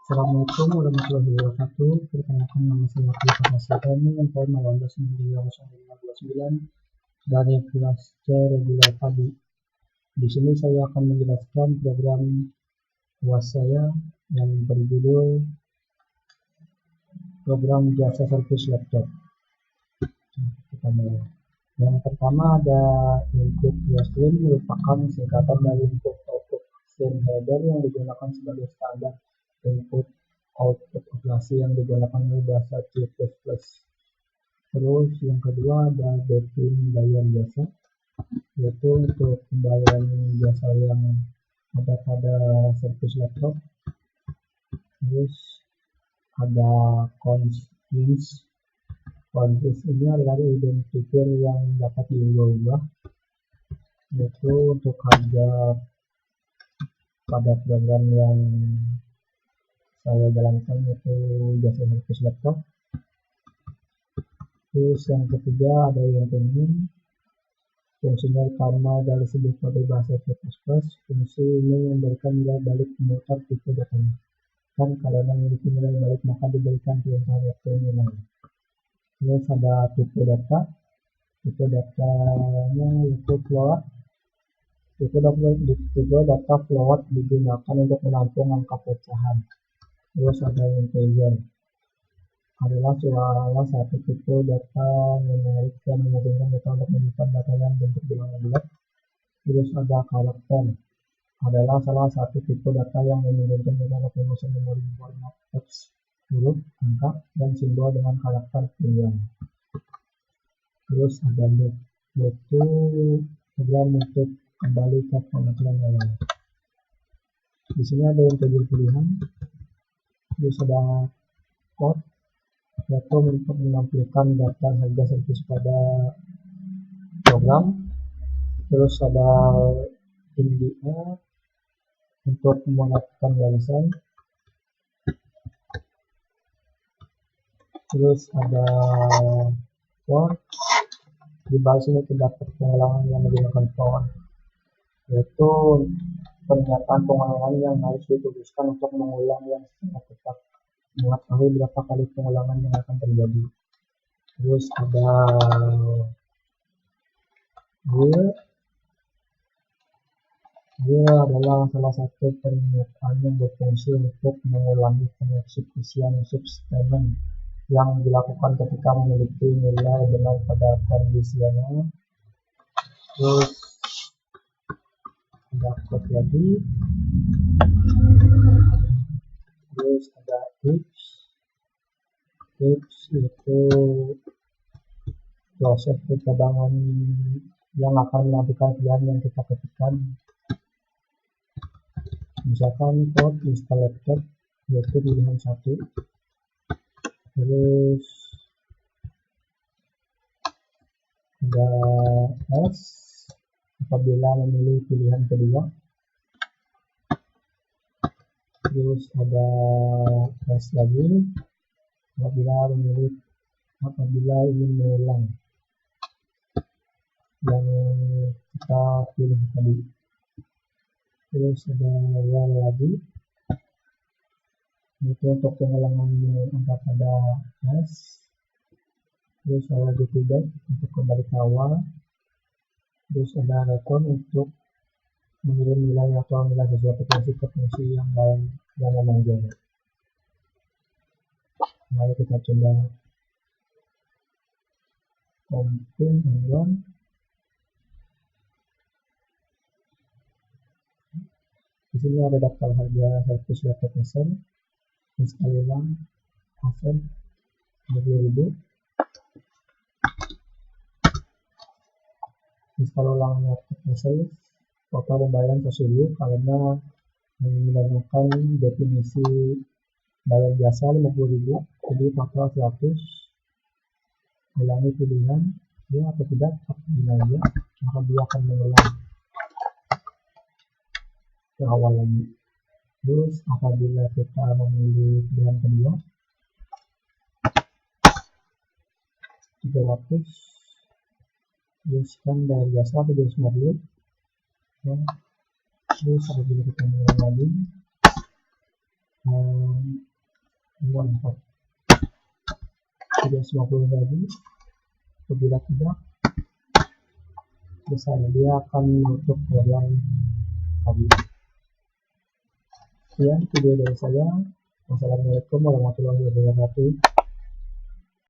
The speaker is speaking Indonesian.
Assalamualaikum warahmatullahi wabarakatuh. Perkenalkan, nama saya Fatah Syabani yang tahun 1899 dari kelas C regular PAGI. Di sini saya akan menjelaskan program UAS saya yang berjudul program jasa servis laptop. Kita mulai. Yang pertama ada input stream, merupakan singkatan dari input output stream header yang digunakan sebagai standar input output operasi yang digunakan oleh bahasa C++. Terus yang kedua ada definisi bayar jasa, yaitu untuk pembayaran jasa yang ada pada servis laptop. Terus ada constraints. Constraints ini adalah identifier yang dapat diubah, yaitu untuk harga pada program yang saya jalankan, yaitu jasa servis laptop. Terus yang ketiga ada yang penting fungsinya karena dari sebuah kode bahasa C++, fungsi ini memberikan nilai balik memutar tipe datanya. Kan kalau memiliki nilai balik maka diberikan perintah return nilai. Terus ada tipe data. Tipe datanya yaitu float. Tipe data float digunakan untuk menampung angka pecahan. Terus ada integer. Adalah salah satu tipe data numerik yang memungkinkan kita untuk menyimpan data yang bentuk bulat. Terus ada karakter. Adalah salah satu tipe data yang memungkinkan kita untuk memasang memori format teks, huruf, angka, dan simbol dengan karakter pilihan. Terus ada loop, yaitu program untuk kembali ke pengaturan awal. Di sini ada yang 7 pilihan. Terus ada code, yaitu untuk menampilkan daftar harga servis pada program. Terus ada INDIA untuk memanfaatkan barisan. Terus ada for, di baris ini terdapat pengulangan yang menggunakan for, yaitu pernyataan pengulangan yang harus dituliskan untuk mengulang yang sangat tepat, mengetahui berapa kali pengulangan yang akan terjadi. Terus ada Dia adalah salah satu pernyataan yang berfungsi untuk mengulangi pengeksekusian substatement yang dilakukan ketika memiliki nilai benar pada kondisional. Terus ada code lagi. Terus ada if itu proses percabangan yang akan menampilkan pilihan yang kita ketikkan. Misalkan code install laptop, yaitu pilihan 1. Terus ada S apabila memilih pilihan kedua. Terus ada S lagi apabila ingin mengulang yang kita pilih tadi. Terus ada while lagi, itu untuk pengulangan angka pada S. Terus ada back untuk kembali ke awal. Terus ada return untuk mengirim nilai atau nilai sesuatu fungsi ke fungsi yang lain yang memanggil. Mari kita coba compile ulang. Di sini ada daftar harga servis laptop Acer. Install ulang Acer 20.000. Install ulang laptop Acer. Total pembayaran 1.000 karena menggunakan definisi bayar jasa 50.000, jadi total 100. Ulangi pilihan ya atau tidak, apabila ya maka dia akan mengulang ke awal lagi. Terus apabila kita memilih pilihan kedua 300, teruskan dari jasa 250 ya. Terus apabila kita mengulang lagi mau enter 350 lagi. Apabila tidak, misalnya dia akan menutup yang tadi. Sekian video dari saya. Wassalamualaikum warahmatullahi wabarakatuh.